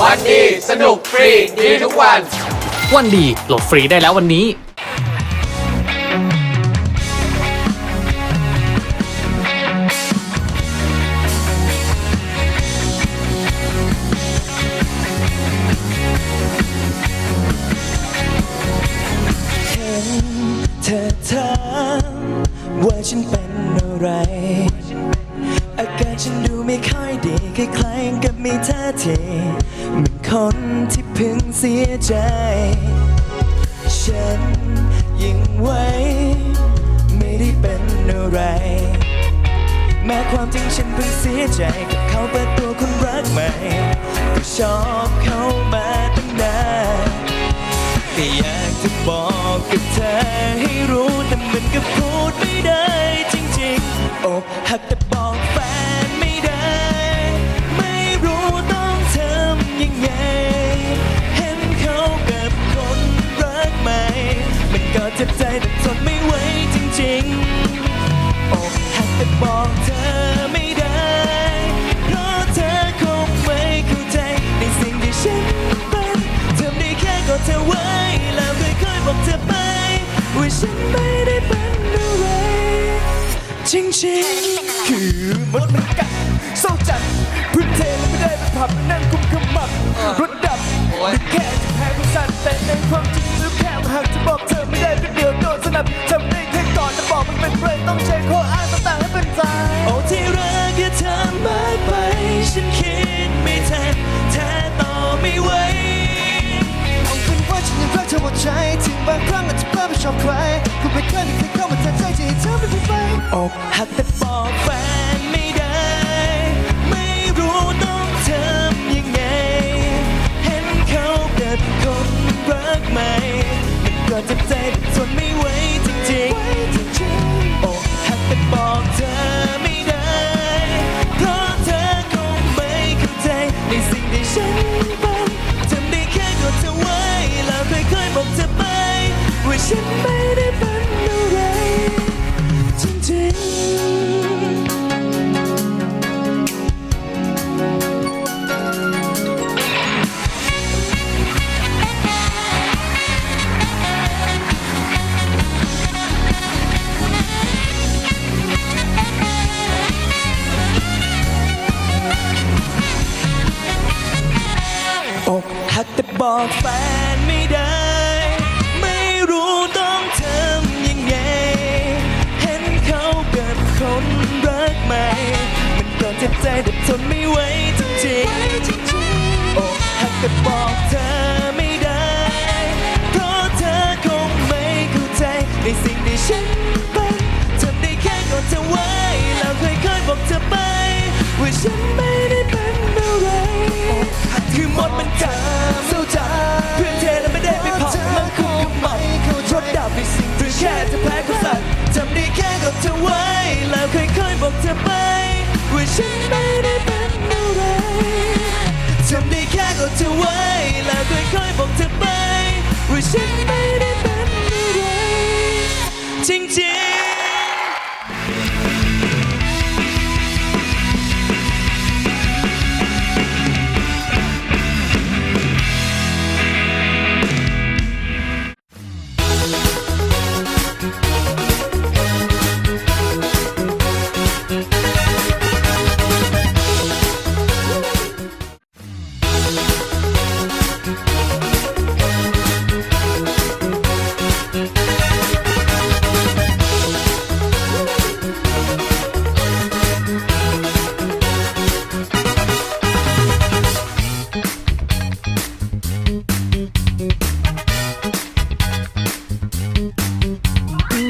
วันดีสนุกฟรีดีทุกวันวันดีโหลดฟรีได้แล้ววันนี้เธอถามว่าฉันเป็นอะไรอาการฉันดูไม่ค่อยดีคล้ายๆกับมีท่าทีเหมือนคนที่เพิ่งเสียใจฉันยิ่งไว้ไม่ได้เป็นอะไรแม้ความจริงฉันเพิ่งเสียใจกับเขาเปิดตัวคนรักใหม่ก็ชอบเขามาตั้งนานก็อยากจะบอกกับเธอให้รู้แต่มันก็พูดไม่ได้จริงๆอกหักแต่บอกแฟนไม่ได้ไม่รู้ต้องทำยังไงเห็นเขากับคนรักใหม่มันก็เจ็บใจแต่ทนไม่ไหวจริงๆอกหักแต่บอกเธอไม่ได้เพราะเธอคงไม่เข้าใจในสิ่งที่ฉันเป็นทำได้แค่กอดเธอไว้แล้วค่อยๆบอกเธอไปว่าฉันไม่ได้เป็นอะไรจริงๆคือมดมันกัดเศร้าจัดพื้นเทแล้วไม่ได้เป็นผับนั่งกุมขมับรถดับนึกแค่จะแพ้คุณสั่นแต่ในความจริงลึกแค่หากจะบอกเธอไม่ได้ก็เดี๋ยวโดนสนับจำได้แค่ก่อนจะบอกมันเป็นเพลงต้องใช้ข้ออ้างต่างๆให้เป็นใจโอ้ที่รักแค่เธอมากไปฉันคิดไม่ทันแท้ต่อไม่ไหวเอาเป็นว่าฉันยังรักเธอหมดใจถึงบางครั้งอาจจะเพิ่มไปชอบใครคุณไม่เคยมีใครเข้ามาแทนใจที่ให้เธอไม่เป็นไปอกหักแต่บอกแฟนไม่ได้ไม่รู้ต้องทำยังไงเห็นเขาเกิดคนรักใหม่มันก็เจ็บใจแต่ทนไม่ไหวจริงๆอกหักแต่บอกเธอไม่ได้เพราะเธอคงไม่เข้าใจในสิ่งที่ฉันเป็นทำได้แค่กอดเธอไว้แล้วค่อยๆบอกเธอไปว่าฉันไม่ได้เป็นอะไรจริงๆอกหักแต่บอกแฟนไม่ได้ไม่รู้ต้องทำยังไงเห็นเขากับคนรักใหม่มันก็เจ็บใจแต่ทนไม่ไหวจริงๆอกหักแต่บอกเธอไม่ได้เพราะเธอคงไม่เข้าใจในสิ่งที่ฉันเป็นทำได้แค่กอดเธอไว้แล้วค่อยๆบอกเธอไปว่าฉันไม่ได้เป็นอะไร